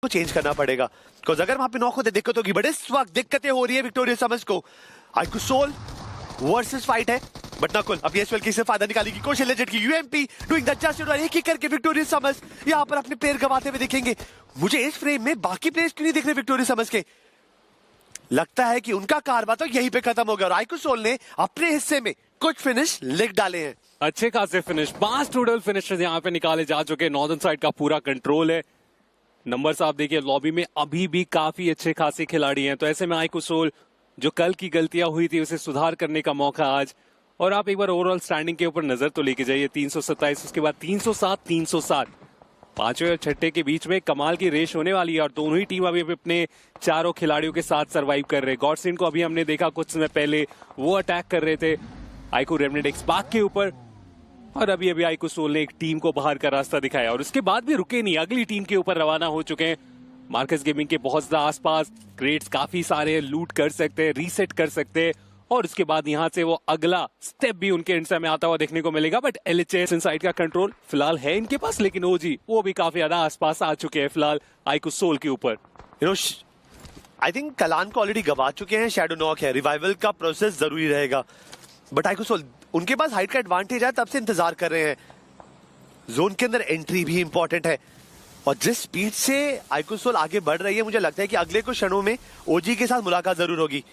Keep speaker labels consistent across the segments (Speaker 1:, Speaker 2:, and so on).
Speaker 1: को चेंज करना पड़ेगा, बिकॉज अगर वहां पे नॉक होते दिक्कत होगी। बट इस वक्त दिक्कतें हो रही है विक्टोरिया समर्स को। iQSOL वर्सेस फाइट है, बट नकुल अपनी एसवेल की से फायदा निकालने की कोशिश। लेजेंड की यूएमपी डूइंग द जस्ट एक ही करके विक्टोरिया समर्स यहां पर अपने प्लेयर गवाते हुए दिखेंगे। मुझे इस फ्रेम में बाकी प्लेयर्स क्यों नहीं दिख रहे विक्टोरिया समर्स के? लगता है कि उनका कारवा तो यहीं पे खत्म हो गया और iQSOL ने अपने हिस्से में कुछ फिनिश लिख डाले हैं।
Speaker 2: अच्छे खासे फिनिश, 5 टोटल फिनिशेस यहाँ पे निकाले जा चुके। नॉर्दर्न साइड का पूरा कंट्रोल है। नंबर्स आप देखिए, लॉबी में अभी भी काफी अच्छे खासे खिलाड़ी हैं, तो ऐसे में iQSOL जो कल की गलतियां हुई थी उसे सुधार करने का मौका आज। और आप एक बार ओवरऑल स्टैंडिंग के ऊपर नजर तो लेके जाइए, 327, उसके बाद 307, 307, पांचवें और छठे के बीच में कमाल की रेस होने वाली है। और दोनों ही टीम अभी अपने चारों खिलाड़ियों के साथ सरवाइव कर रहे हैं। गॉडसेन को अभी हमने देखा कुछ समय पहले, वो अटैक कर रहे थे आइको रेमनेट एक्सपार्क के ऊपर, और अभी अभी iQSOL ने एक टीम को बाहर का रास्ता दिखाया और उसके बाद भी रुके नहीं, अगली टीम के ऊपर रवाना हो चुके हैं। मार्कस गेमिंग के बहुत ज्यादा आसपास क्रेट्स काफी सारे, लूट कर सकते हैं, रीसेट कर सकते हैं, और उसके बाद यहां से वो अगला स्टेप भी उनके इंस्टा में आता हुआ देखने को मिलेगा। बट LHS इनसाइड का कंट्रोल फिलहाल है इनके पास, लेकिन ओजी वो भी काफी ज्यादा आसपास आ चुके हैं फिलहाल iQSOL के ऊपर।
Speaker 1: आई थिंक कलान को ऑलरेडी गवा चुके हैं, शैडो नॉक है, रिवाइवल का प्रोसेस जरूरी रहेगा। बट iQSOL उनके पास हाइट का एडवांटेज है, तब से इंतजार कर रहे हैं। जोन के अंदर एंट्री भी इंपॉर्टेंट है, और जिस स्पीड से iQSOL आगे बढ़ रही है मुझे लगता है कि अगले कुछ क्षणों में ओजी के साथ मुलाकात जरूर होगी।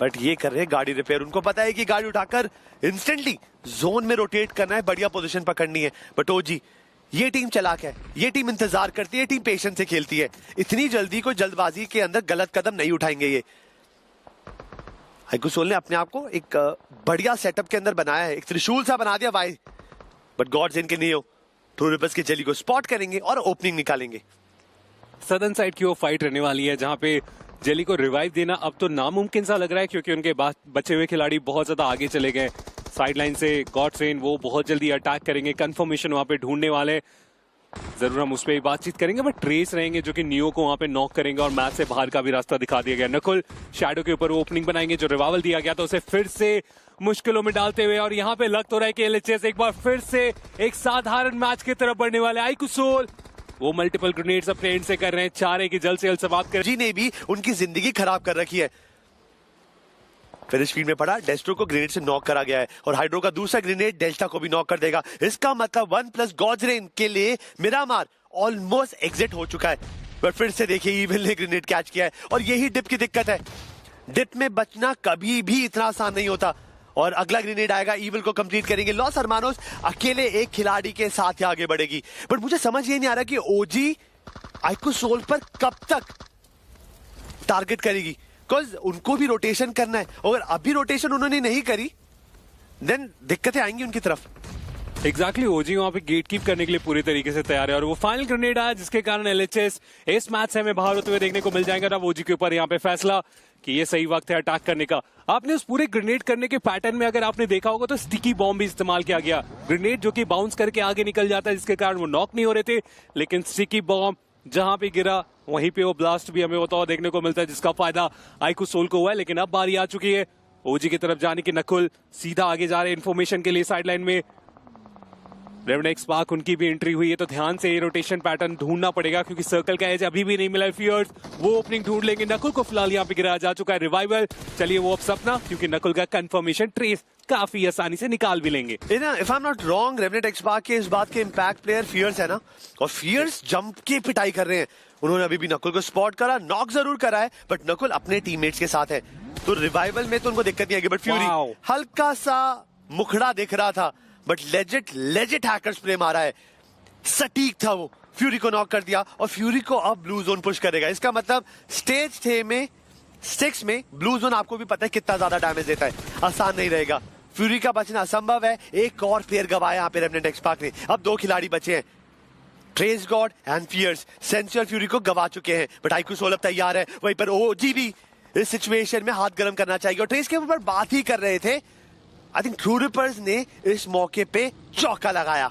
Speaker 1: बट ये कर रहे हैं गाड़ी रिपेयर, उनको पता है कि गाड़ी उठाकर इंस्टेंटली जोन में रोटेट करना है, बढ़िया पोजीशन पकड़नी है। बट ओजी ये टीम चालाक है, ये टीम इंतजार करती है, टीम पेशेंस से खेलती है। इतनी जल्दी कोई जल्दबाजी के अंदर गलत कदम नहीं उठाएंगे ये। iQSOL ने अपने आप को एक बढ़िया सेटअप के अंदर बनाया है, एक त्रिशूल सा बना दिया वाई। बट गॉड्स के नियो ट्रूरिपर्स की जेली को स्पॉट करेंगे और ओपनिंग निकालेंगे।
Speaker 2: सदर्न साइड की वो फाइट रहने वाली है जहां पे जेली को रिवाइव देना अब तो नामुमकिन सा लग रहा है, क्योंकि उनके बचे हुए खिलाड़ी बहुत ज्यादा आगे चले गए। साइडलाइन से गॉडसेन वो बहुत जल्दी अटैक करेंगे, कंफर्मेशन वहां पे ढूंढने वाले, जरूर हम उस पर बातचीत करेंगे। बट ट्रेस रहेंगे जो कि नियो को वहां पे नॉक करेंगे और मैच से बाहर का भी रास्ता दिखा दिया गया। नकुल शैडो के ऊपर ओपनिंग बनाएंगे, जो रिवाइवल दिया गया तो उसे फिर से मुश्किलों में डालते हुए, और यहाँ पे लग तो रहा है कि LHS एक बार फिर से एक साधारण मैच की तरफ बढ़ने वाले। iQSOL वो मल्टीपल ग्रेनेड्स अपने एंड से कर रहे हैं, चारे की जल्द से जल्द समाप्त कर।
Speaker 1: जी ने भी उनकी जिंदगी खराब कर रखी है। फिनिश फील्ड में पड़ा, डेस्ट्रो को ग्रेनेड से नॉक करा गया है, और हाइड्रो का दूसरा ग्रेनेड डेल्टा को भी नॉक कर देगा। इसका मतलब 1+ गॉड्सरेन के लिए मिरामार ऑलमोस्ट एग्जिट हो चुका है। पर फिर से देखिए ईविल ने ग्रेनेड कैच किया है, और यही डिप की दिक्कत है। डिप में बचना कभी भी इतना आसान नहीं होता, और अगला ग्रेनेड आएगा, ईविल को कंप्लीट करेंगे। लॉस हरमानोस अकेले एक खिलाड़ी के साथ ही आगे बढ़ेगी। बट मुझे समझ ये नहीं आ रहा कि ओजी iQSOL पर कब तक टारगेट करेगी, बिकॉज उनको भी रोटेशन करना है। अगर अभी रोटेशन उन्होंने नहीं करी देन दिक्कतें आएंगी उनकी तरफ।
Speaker 2: एग्जैक्टली ओजी वहां पे गेट कीप करने के लिए पूरी तरीके से तैयार है, और वो फाइनल ग्रेनेड आया जिसके कारण LHS इस मैच से हमें बाहर होते हुए देखने को मिल जाएगा। अब ओजी के ऊपर यहाँ पे फैसला कि ये सही वक्त है अटैक करने का। आपने उस पूरे ग्रेनेड करने के पैटर्न में अगर आपने देखा होगा तो स्टिकी बॉम्ब भी इस्तेमाल किया गया। ग्रेनेड जो कि बाउंस करके आगे निकल जाता है, जिसके कारण वो नॉक नहीं हो रहे थे, लेकिन स्टिकी बॉम्ब जहां पे गिरा वहीं पे वो ब्लास्ट भी हमें होता हुआ देखने को मिलता है, जिसका फायदा iQSOL को हुआ है। लेकिन अब बारी आ चुकी है ओजी की तरफ जाने की। नकुल सीधा आगे जा रहे हैं इन्फॉर्मेशन के लिए साइडलाइन में। रेमनेट एक्सपार्क उनकी भी एंट्री हुई है, तो ध्यान से ये रोटेशन पैटर्न ढूंढना पड़ेगा, क्योंकि सर्कल का एज अभी भी नहीं मिला है। फियर्स वो ओपनिंग ढूंढ लेंगे। नकुल को फिलहाल यहाँ पे गिराया जा चुका है रिवाइवल। चलिए वो अब सपना, क्योंकि नकुल का कंफर्मेशन ट्रेस काफी आसानी से निकाल भी लेंगे।
Speaker 1: If I am not wrong, रेमनेट एक्सपार्क के इस बात के इम्पैक्ट प्लेयर फियर्स है ना, और फियर्स जंप के पिटाई कर रहे हैं। उन्होंने अभी भी नकुल को स्पॉट करा, नॉक जरूर करा है, बट नकुल अपने टीममेट्स के साथ है, तो रिवाइवल में तो उनको दिक्कत नहीं आएगी। बट फ्यूरी हल्का सा मुखड़ा दिख रहा था, बट लेजिट हैकर्स प्ले मारा है, सटीक था वो। फ्यूरी को नॉक कर दिया, और फ्यूरी को अब ब्लू जोन पुश करेगा। इसका मतलब स्टेज 6 में ब्लू जोन आपको भी पता है कितना ज्यादा डैमेज देता है, आसान नहीं रहेगा। फ्यूरी का बचना असंभव है। एक और प्लेयर गवाया यहाँ पे रेमनेट एक्सपार्क ने। अब 2 खिलाड़ी बचे हैं, trace god and fierce. Sensual fury को गवा चुके हैं, बट iQSOL अब तैयार है। वहीं पर ओजी भी इस सिचुएशन में हाथ गर्म करना चाहिए, और ट्रेस के ऊपर बात ही कर रहे थे। आई थिंक ट्रूरिपर्स ने इस मौके पे चौका लगाया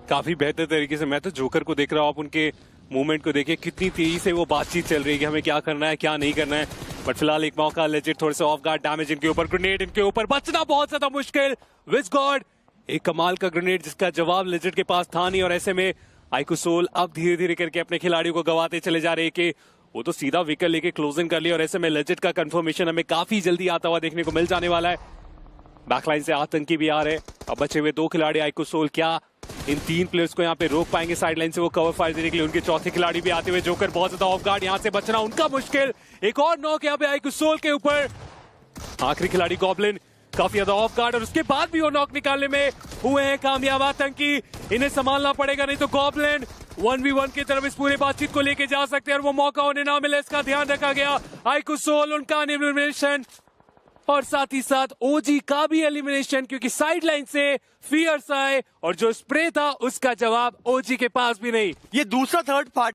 Speaker 2: काफी बेहतर तरीके से। मैं तो जोकर को देख रहा हूँ, आप उनके मूवमेंट को देखिए, कितनी तेजी से वो बातचीत चल रही है कि हमें क्या करना है क्या नहीं करना है। बट फिलहाल एक मौका, लेजिट थोड़े से ऑफ गार्ड डैमेज इनके ऊपर, ग्रेनेड इनके ऊपर, बचना बहुत ज्यादा मुश्किल। विज गॉड एक कमाल का ग्रेनेड जिसका जवाब लेजेंड के पास था नहीं, और ऐसे में आइकुसोल अब धीरे धीरे करके अपने खिलाड़ियों को गवाते चले जा रहे हैं कि वो तो सीधा विकेट लेके क्लोजिंग कर लिया और ऐसे में लेजेंड का कंफर्मेशन हमें काफी जल्दी आता हुआ देखने को मिल जाने वाला है। बैकलाइन से आतंकी भी आ रहे हैं। अब बचे हुए 2 खिलाड़ी आइकुसोल क्या इन 3 प्लेयर्स को यहाँ पे रोक पाएंगे साइडलाइन से वो कवर फायर देने के लिए? उनके चौथे खिलाड़ी भी आते हुए जोकर बहुत ज्यादा ऑफ गार्ड, यहाँ से बचना उनका मुश्किल। एक और नॉक यहाँ पे आइकुसोल के ऊपर। आखिरी खिलाड़ी गॉब्लिन काफी ज्यादा ऑफ गार्ड और उसके बाद भी वो नॉक निकालने में हुए हैं कामयाब। आतंकी इन्हें संभालना पड़ेगा, नहीं तो गॉब्लिन 1v1 की तरफ इस पूरे बातचीत को लेके जा सकते हैं और वो मौका उन्हें ना मिले इसका ध्यान रखा गया। आइकुसोल उनका एलिमिनेशन और साथ ही साथ ओजी का भी एलिमिनेशन, क्योंकि साइडलाइन से फियर्स आए और जो स्प्रे था उसका जवाब ओजी के पास भी नहीं।
Speaker 1: ये दूसरा थर्ड पार्ट